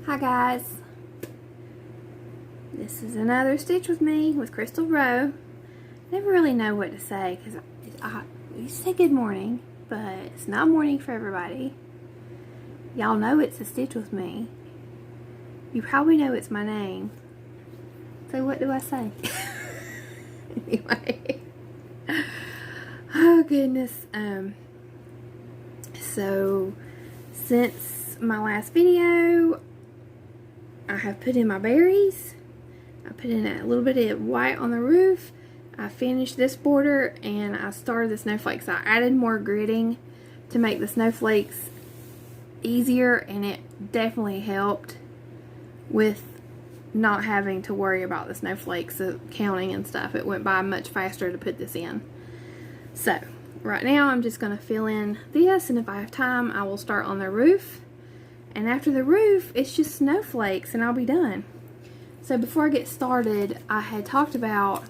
Hi guys, this is another Stitch with me with Crystal Rowe. Never really know what to say because we say good morning, but it's not morning for everybody. Y'all know it's a Stitch with me. You probably know it's my name. So what do I say? Anyway. Oh goodness. So since my last video, I have put in my berries. I put in a little bit of white on the roof. I finished this border and I started the snowflakes. I added more gridding to make the snowflakes easier, and it definitely helped with not having to worry about the snowflakes counting and stuff. It went by much faster to put this in. So right now I'm just going to fill in this, and if I have time I will start on the roof. And after the roof, it's just snowflakes and I'll be done. So before I get started, I had talked about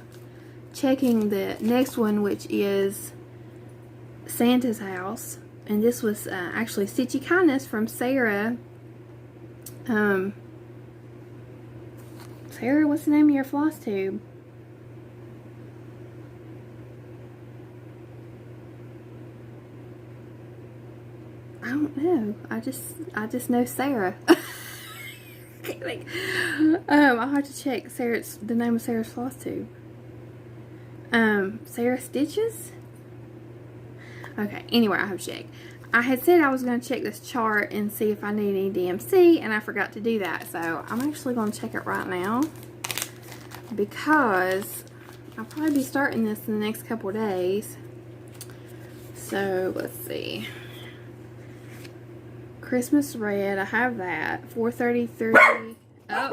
checking the next one, which is Santa's house. And this was actually Stitchy Kindness from Sarah. Sarah, what's the name of your floss tube? I don't know. I just know Sarah. I'll have to check the name of Sarah's floss tube. Sarah Stitches? Okay, anyway, I have to check. I had said I was going to check this chart and see if I need any DMC, and I forgot to do that. So I'm actually going to check it right now, because I'll probably be starting this in the next couple of days. So let's see. Christmas red, I have that. 433. Oh.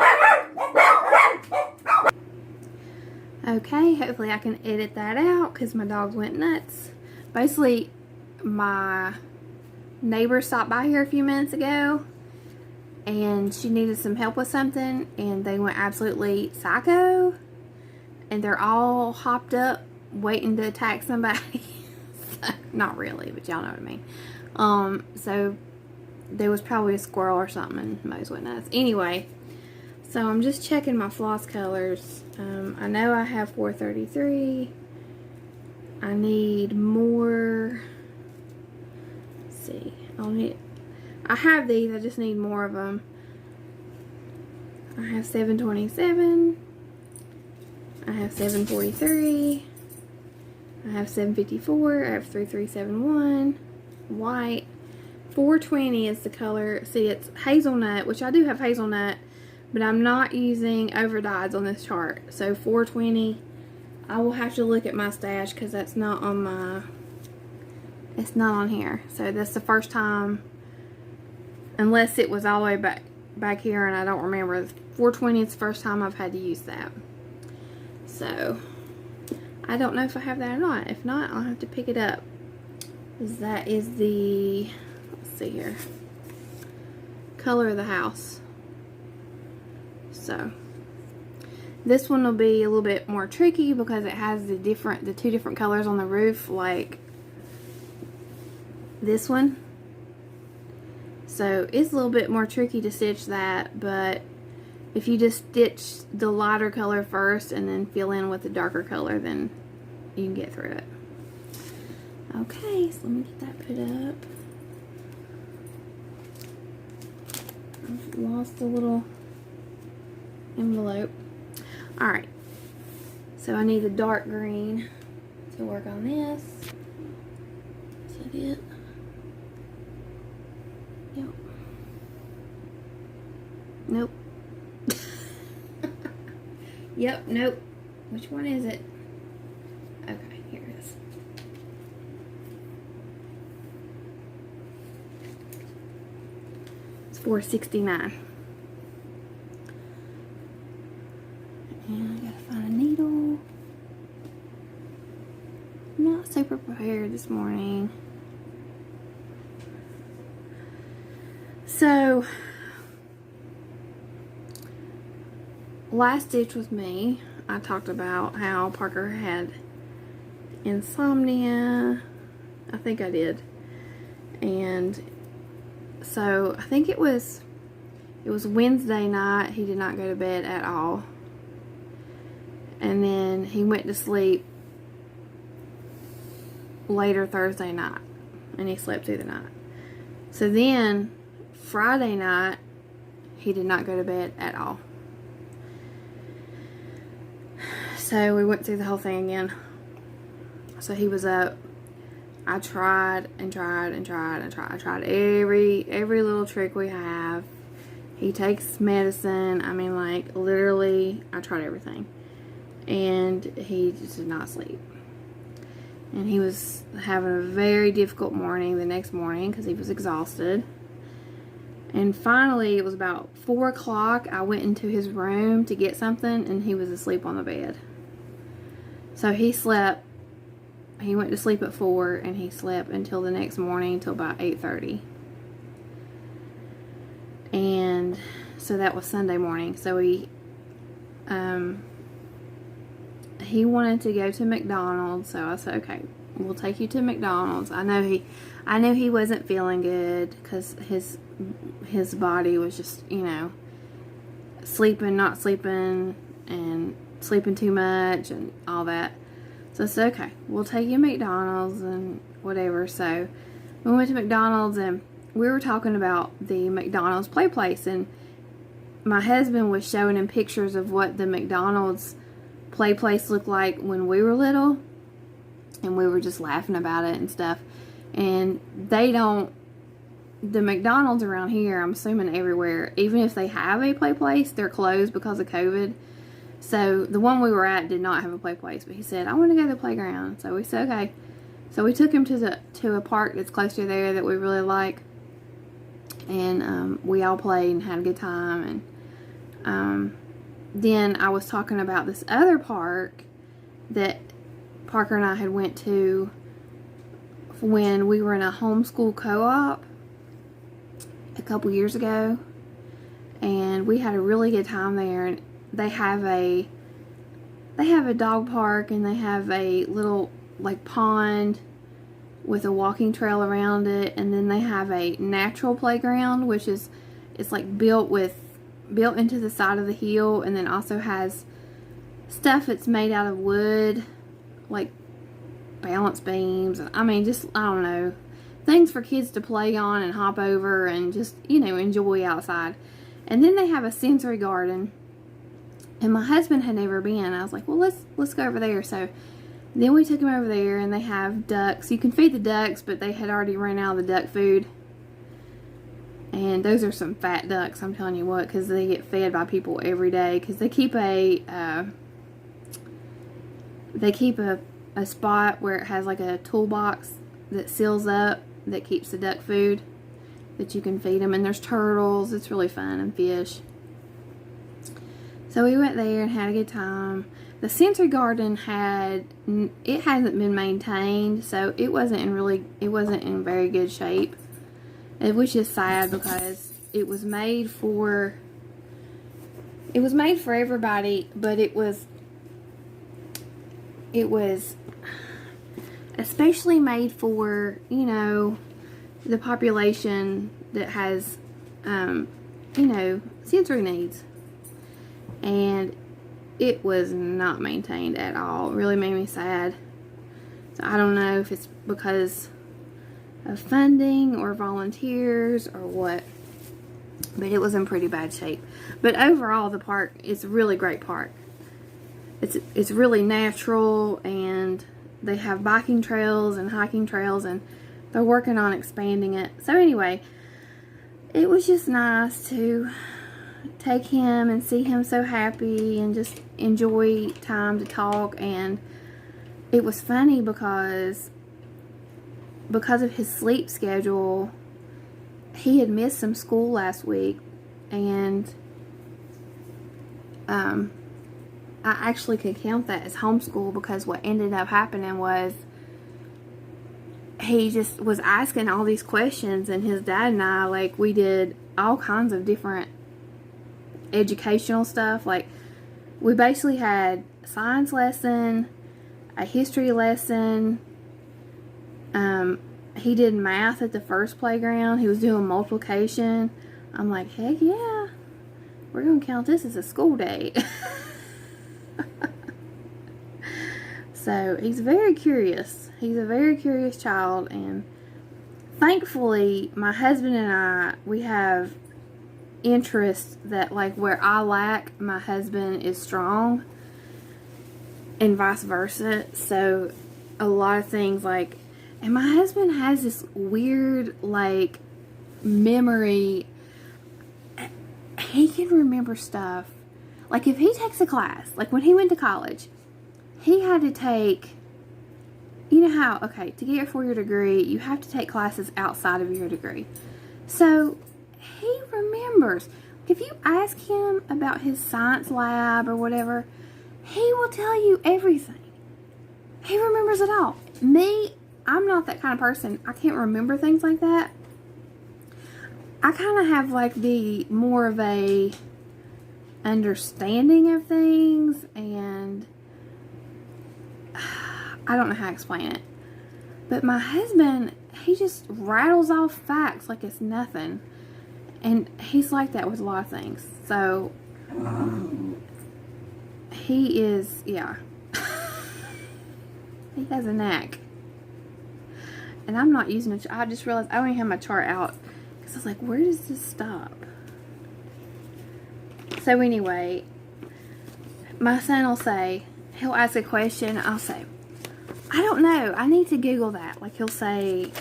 Okay, hopefully I can edit that out because my dog went nuts. Basically, my neighbor stopped by here a few minutes ago and she needed some help with something, and they went absolutely psycho, and they're all hopped up waiting to attack somebody. Not really, but y'all know what I mean. So there was probably a squirrel or something and Mose went nuts. Anyway, so I'm just checking my floss colors. I know I have 433. I need more. Let's see. I have these, I just need more of them. I have 727. I have 743. I have 754. I have 3371. White. 420 is the color. See, it's hazelnut, which I do have hazelnut, but I'm not using overdyes on this chart. So 420, I will have to look at my stash because that's not on my, it's not on here. So that's the first time, unless it was all the way back here and I don't remember. 420 is the first time I've had to use that. So I don't know if I have that or not. If not, I'll have to pick it up. That is the, see here, color of the house. So this one will be a little bit more tricky because it has the two different colors on the roof, like this one. So it's a little bit more tricky to stitch that, but if you just stitch the lighter color first and then fill in with the darker color, then you can get through it. Okay, so let me get that put up. I've lost the little envelope. Alright, so I need the dark green to work on this. Is that it? Yep. Nope. Yep, nope. Which one is it? Okay, here it is. It's 469. And I gotta find a needle. I'm not super prepared this morning. So, last Stitch with me, I talked about how Parker had insomnia. I think I did. And so I think it was It was Wednesday night. He did not go to bed at all. And then he went to sleep later Thursday night. And he slept through the night. So then, Friday night, he did not go to bed at all. So we went through the whole thing again. So he was up. I tried and tried and tried and tried. I tried every little trick we have. He takes medicine. I mean, like, literally, I tried everything. And he just did not sleep. And he was having a very difficult morning the next morning because he was exhausted. And finally, it was about 4 o'clock. I went into his room to get something, and he was asleep on the bed. So he slept. He went to sleep at 4, and he slept until the next morning, until about 8:30. And so that was Sunday morning. So he wanted to go to McDonald's. So I said, okay, we'll take you to McDonald's. I know he wasn't feeling good because his body was just, you know, sleeping, not sleeping, and sleeping too much and all that. So I said, okay, we'll take you to McDonald's and whatever. So we went to McDonald's, and we were talking about the McDonald's play place, and my husband was showing him pictures of what the McDonald's play place looked like when we were little, and we were just laughing about it and stuff. And the McDonald's around here, I'm assuming everywhere, even if they have a play place, they're closed because of COVID. So the one we were at did not have a play place, but he said, I want to go to the playground. So we said, okay. So we took him to a park that's close to there that we really like, and we all played and had a good time. And then I was talking about this other park that Parker and I had went to when we were in a homeschool co-op a couple years ago, and we had a really good time there. And they have a dog park, and they have a little like pond with a walking trail around it, and then they have a natural playground, which is, it's like built into the side of the hill, and then also has stuff that's made out of wood, like balance beams, and I mean, just, I don't know, things for kids to play on and hop over and just, you know, enjoy outside. And then they have a sensory garden, and my husband had never been. I was like, well, let's go over there. So then we took him over there, and they have ducks. You can feed the ducks, but they had already run out of the duck food. And those are some fat ducks, I'm telling you what, because they get fed by people every day. Because they keep a spot where it has like a toolbox that seals up, that keeps the duck food, that you can feed them. And there's turtles. It's really fun, and fish. So we went there and had a good time. The sensory garden hasn't been maintained, so it wasn't in very good shape, which is sad because it was made for everybody, but it was especially made for, you know, the population that has, you know, sensory needs. And it was not maintained at all. It really made me sad. So I don't know if it's because of funding or volunteers or what, but it was in pretty bad shape. But overall, the park is a really great park. It's really natural, and they have biking trails and hiking trails, and they're working on expanding it. So anyway, it was just nice to take him and see him so happy and just enjoy time to talk. And it was funny because of his sleep schedule, he had missed some school last week, and I actually could count that as homeschool, because what ended up happening was he just was asking all these questions, and his dad and I, like, we did all kinds of different educational stuff. Like, we basically had a science lesson, a history lesson. He did math at the first playground. He was doing multiplication. I'm like, heck yeah. we're going to count this as a school day. So he's very curious. He's a very curious child, and thankfully my husband and I, we have interests that, like, where I lack, my husband is strong, and vice versa. So a lot of things, like, and my husband has this weird, like, memory. He can remember stuff. Like, if he takes a class, like when he went to college, he had to take, you know how, okay, to get your 4-year degree, you have to take classes outside of your degree. So he remembers. If you ask him about his science lab or whatever, he will tell you everything. He remembers it all. Me, I'm not that kind of person. I can't remember things like that. I kind of have, like, the more of a understanding of things, and I don't know how to explain it. But my husband, he just rattles off facts like it's nothing. And he's like that with a lot of things. So, he is, yeah. He has a knack. And I'm not using it. I just realized I don't even have my chart out. Because I was like, where does this stop? So anyway, my son will say, he'll ask a question. I'll say, I don't know. I need to Google that. Like, he'll say,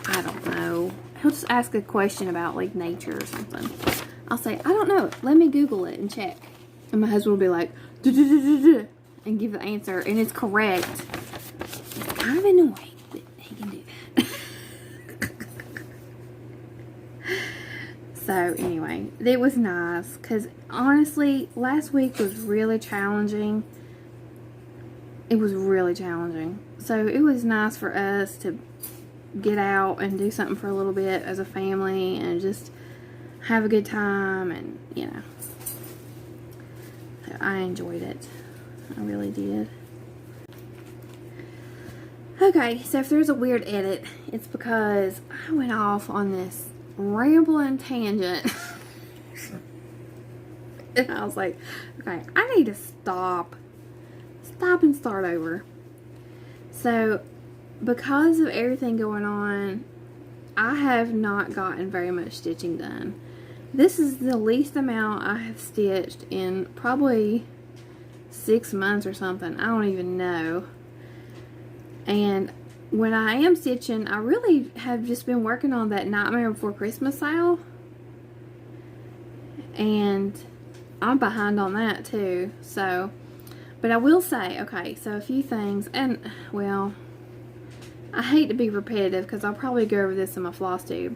I don't know. He'll just ask a question about, like, nature or something. I'll say, I don't know. Let me Google it and check. And my husband will be like, duh, duh, duh, duh, duh, and give the answer. And it's correct. It's kind of annoying that he can do that. So, anyway, it was nice. Because, honestly, last week was really challenging. It was really challenging. So it was nice for us to get out and do something for a little bit as a family and just have a good time, and, you know, I enjoyed it. I really did. Okay, so if there's a weird edit, it's because I went off on this rambling tangent. And I was like, okay, I need to stop and start over. So, because of everything going on, I have not gotten very much stitching done. This is the least amount I have stitched in probably 6 months or something. I don't even know. And when I am stitching, I really have just been working on that Nightmare Before Christmas sale. And I'm behind on that too. So, but I will say, okay, so a few things, and, well, I hate to be repetitive because I'll probably go over this in my floss tube,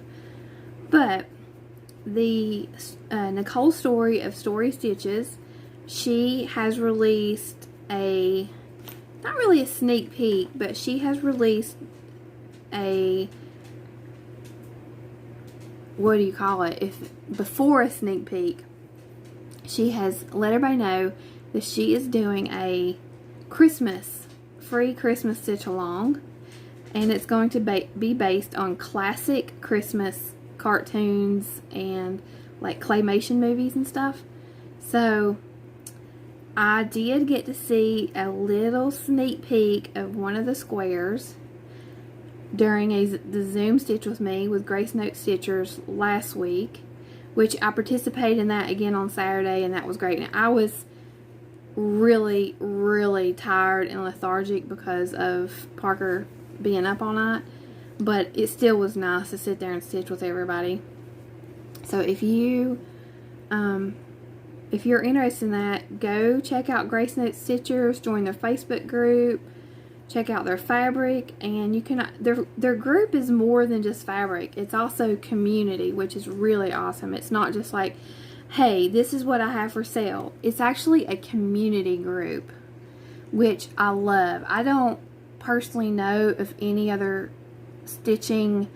but the Nicole Story of Story Stitches, she has released a, not really a sneak peek, but she has released a, what do you call it, if before a sneak peek, she has let everybody know that she is doing a free Christmas stitch along, and it's going to be based on classic Christmas cartoons and, like, claymation movies and stuff. So I did get to see a little sneak peek of one of the squares during the Zoom Stitch with Me with Grace Note Stitchers last week, which I participated in that again on Saturday, and that was great. And I was really, really tired and lethargic because of Parker being up all night, but it still was nice to sit there and stitch with everybody. So if you're interested in that, go check out Grace Note Stitchers, join their Facebook group, check out their fabric, and you can, their group is more than just fabric. It's also community, which is really awesome. It's not just like, hey, this is what I have for sale. It's actually a community group, which I love. I don't personally know of any other stitching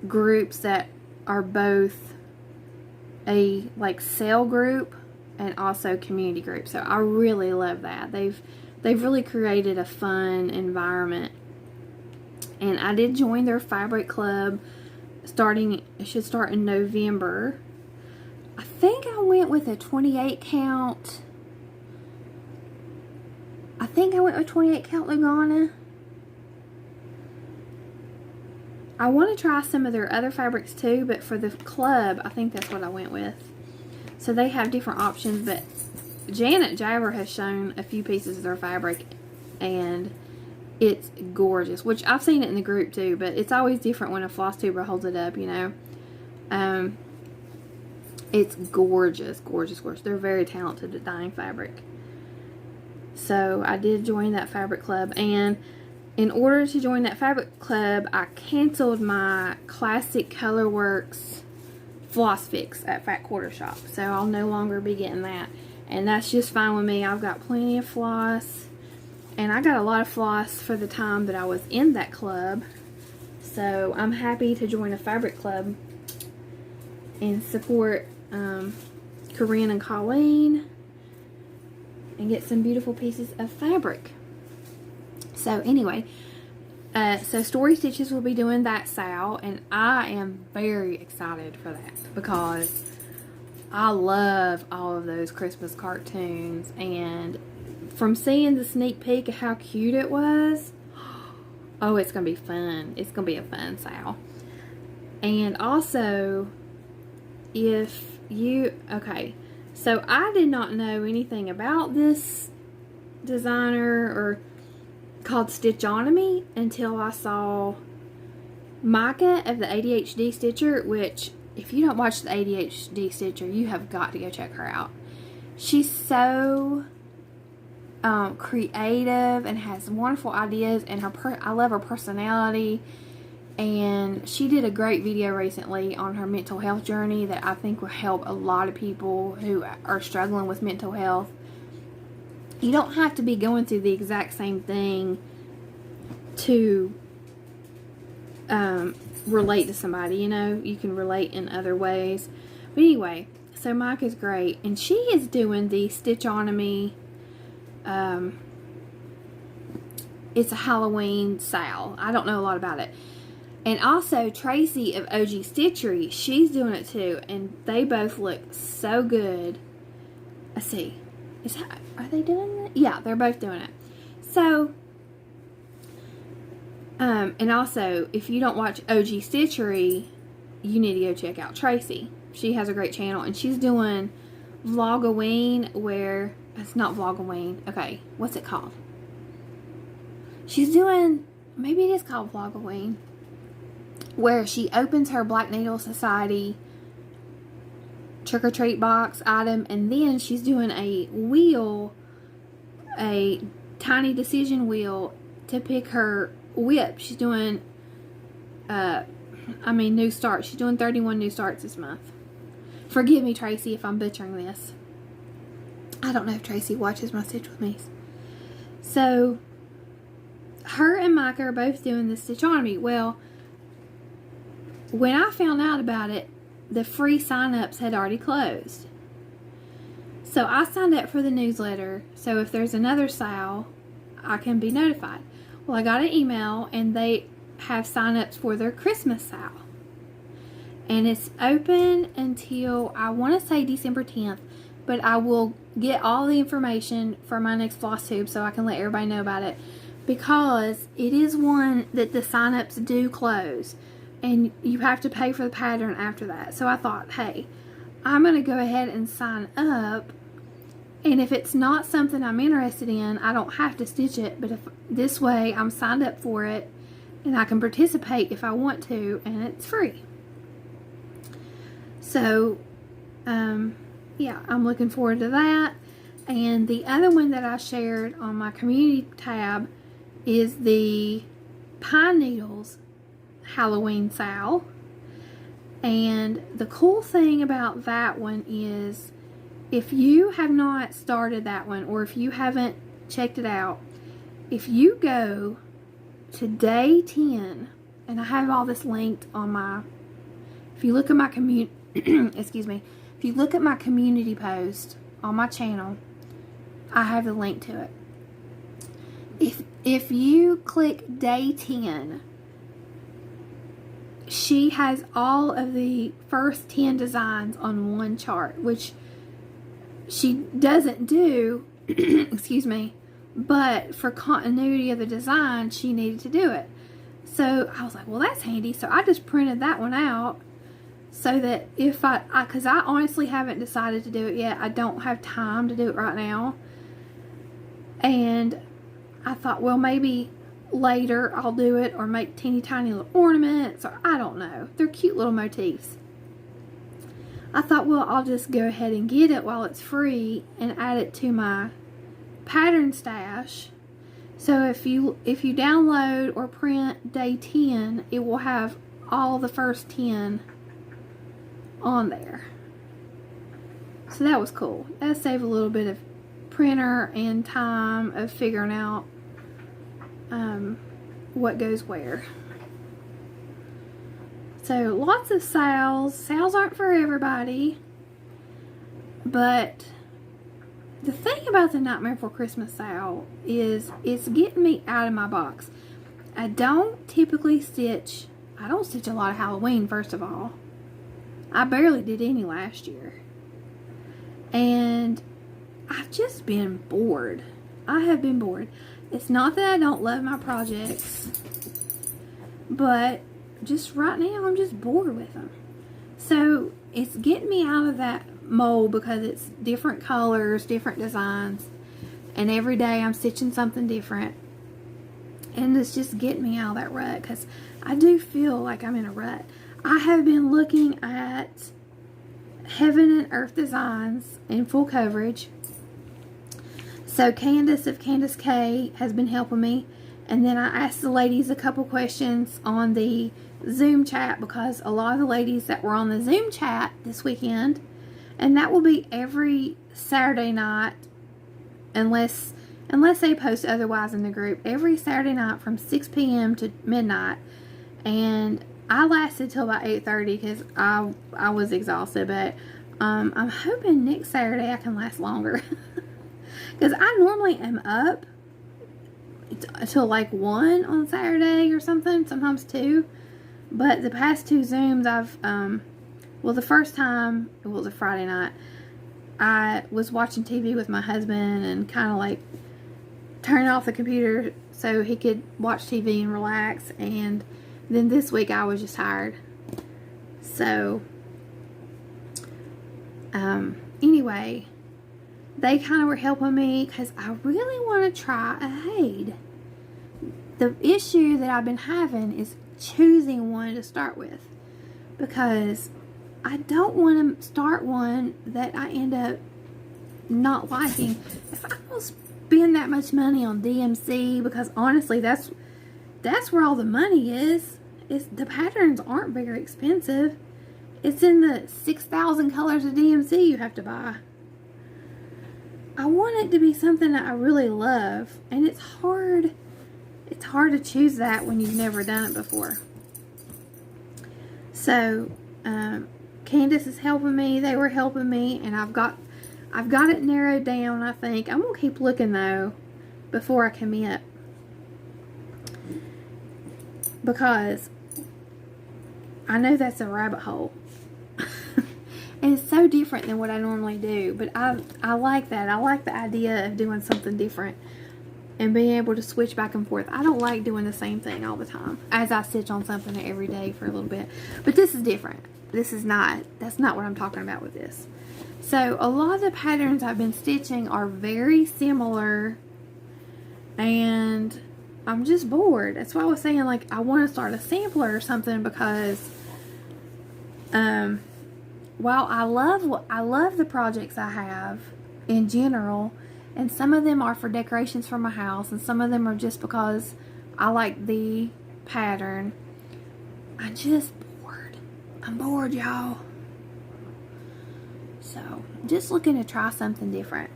groups that are both a, like, sale group and also community group. So I really love that. They've really created a fun environment. And I did join their fabric club it should start in November. I think I went with a 28 count. I think I went with 28 count Lugana. I want to try some of their other fabrics too, but for the club, I think that's what I went with. So they have different options, but Janet Javer has shown a few pieces of their fabric, and it's gorgeous, which I've seen it in the group too, but it's always different when a Flosstuber holds it up, you know. It's gorgeous, gorgeous, gorgeous. They're very talented at dyeing fabric. So I did join that fabric club, and in order to join that fabric club, I canceled my Classic Colorworks Floss Fix at Fat Quarter Shop. So I'll no longer be getting that. And that's just fine with me. I've got plenty of floss. And I got a lot of floss for the time that I was in that club. So I'm happy to join a fabric club and support Corinne and Colleen and get some beautiful pieces of fabric. So anyway, so Story Stitches will be doing that sale, and I am very excited for that because I love all of those Christmas cartoons, and from seeing the sneak peek of how cute it was, oh, it's going to be fun. It's going to be a fun sale. And also, if you, okay, so I did not know anything about this designer or called Stitchonomy until I saw Micah of the ADHD Stitcher, which if you don't watch the ADHD Stitcher, you have got to go check her out. She's so creative and has wonderful ideas, and I love her personality. And she did a great video recently on her mental health journey that I think will help a lot of people who are struggling with mental health. You don't have to be going through the exact same thing to relate to somebody, you know. You can relate in other ways. But anyway, so Mike is great, and she is doing the Stitchonomy. It's a Halloween sale. I don't know a lot about it. And also Tracy of OG Stitchery, she's doing it too, and they both look so good. Let's see. Are they doing it? Yeah, they're both doing it. So, and also, if you don't watch OG Stitchery, you need to go check out Tracy. She has a great channel, and she's doing Vlogoween, where, it's not Vlogoween. Okay, what's it called? She's doing, maybe it is called Vlogoween, where she opens her Black Needle Society trick-or-treat box item, and then she's doing a wheel, a tiny decision wheel to pick her whip. She's doing new starts. She's doing 31 new starts this month. Forgive me, Tracy, if I'm butchering this. I don't know if Tracy watches my Stitch With Me. So her and Micah are both doing the Stitchonomy. Well, when I found out about it, the free sign-ups had already closed. So I signed up for the newsletter, so if there's another sale, I can be notified. Well, I got an email, and they have sign-ups for their Christmas sale. And it's open until, I want to say December 10th, but I will get all the information for my next floss tube so I can let everybody know about it, because it is one that the sign-ups do close. And you have to pay for the pattern after that. So I thought, hey, I'm going to go ahead and sign up. And if it's not something I'm interested in, I don't have to stitch it. But if this way, I'm signed up for it, and I can participate if I want to, and it's free. So, yeah, I'm looking forward to that. And the other one that I shared on my community tab is the Pine Needles Halloween sale. And the cool thing about that one is, if you have not started that one, or if you haven't checked it out, if you go to day 10, and I have all this linked on my, if you look at my excuse me, if you look at my community post on my channel, I have the link to it. If you click day 10, she has all of the first 10 designs on one chart, which she doesn't do, excuse me, but for continuity of the design, she needed to do it. So I was like, well, that's handy. So I just printed that one out so that if because I honestly haven't decided to do it yet. I don't have time to do it right now. And I thought, well, maybe later I'll do it, or make teeny tiny little ornaments, or I don't know. They're cute little motifs. I thought, well, I'll just go ahead and get it while it's free and add it to my pattern stash. So if you download or print day 10, it will have all the first 10 on there. So that was cool. That saved a little bit of printer and time of figuring out what goes where. So lots of sales. Sales aren't for everybody, but the thing about the Nightmare Before Christmas sale is it's getting me out of my box. I don't typically stitch. I don't stitch a lot of Halloween, first of all. I barely did any last year. And I've just been bored. I have been bored. It's not that I don't love my projects, but just right now I'm just bored with them. So it's getting me out of that mold because it's different colors, different designs, and every day I'm stitching something different. And it's just getting me out of that rut, because I do feel like I'm in a rut. I have been looking at Heaven and Earth designs in full coverage. So Candace of Candace K has been helping me. And then I asked the ladies a couple questions on the Zoom chat, because a lot of the ladies that were on the Zoom chat this weekend, and that will be every Saturday night, unless they post otherwise in the group, every Saturday night from 6 p.m. to midnight. And I lasted till about 8:30 because I was exhausted, but I'm hoping next Saturday I can last longer. Because I normally am up until like 1 on Saturday or something, sometimes 2. But the past 2 Zooms well, the first time, it was a Friday night, I was watching TV with my husband and kind of like turning off the computer so he could watch TV and relax. And then this week I was just tired. So, anyway, they kind of were helping me because I really want to try a Haid. The issue that I've been having is choosing one to start with, because I don't want to start one that I end up not liking. If I don't spend that much money on DMC, because honestly that's where all the money is. The patterns aren't very expensive. It's in the 6,000 colors of DMC you have to buy. I want it to be something that I really love, and it's hard to choose that when you've never done it before. So Candace is helping me, they were helping me, and I've got it narrowed down. I think I'm gonna keep looking though before I commit, because I know that's a rabbit hole. And it's so different than what I normally do, but I like that. I like the idea of doing something different and being able to switch back and forth. I don't like doing the same thing all the time, as I stitch on something every day for a little bit. But this is different. That's not what I'm talking about with this. So a lot of the patterns I've been stitching are very similar, and I'm just bored. That's why I was saying, like, I want to start a sampler or something, because while I love the projects I have in general, and some of them are for decorations for my house, and some of them are just because I like the pattern, I'm just bored. I'm bored, y'all. So, just looking to try something different.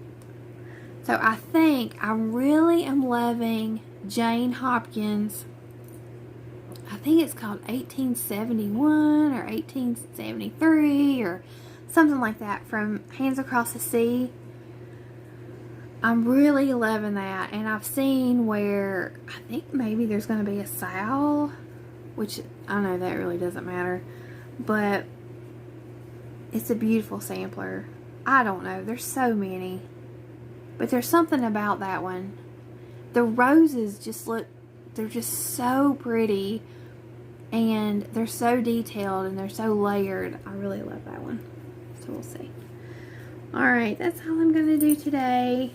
So, I think I really am loving Jane Hopkins. I think it's called 1871 or 1873 or something like that, from Hands Across the Sea. I'm really loving that, and I've seen where I think maybe there's going to be a sale which I know that really doesn't matter, but it's a beautiful sampler. I don't know, there's so many, but there's something about that one. The roses just look, they're just so pretty, and they're so detailed, and they're so layered. I really love that one. So we'll see. Alright, that's all I'm going to do today.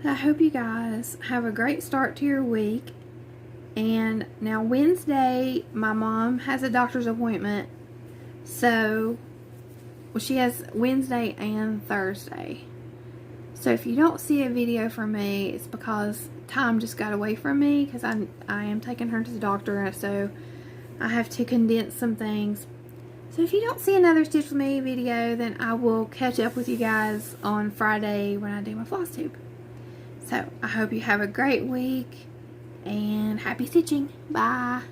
I hope you guys have a great start to your week. And now Wednesday, my mom has a doctor's appointment. So, well, she has Wednesday and Thursday. So if you don't see a video from me, it's because time just got away from me, because I am taking her to the doctor, so I have to condense some things. So if you don't see another Stitch With Me video, then I will catch up with you guys on Friday when I do my floss tube. So I hope you have a great week, and happy stitching. Bye.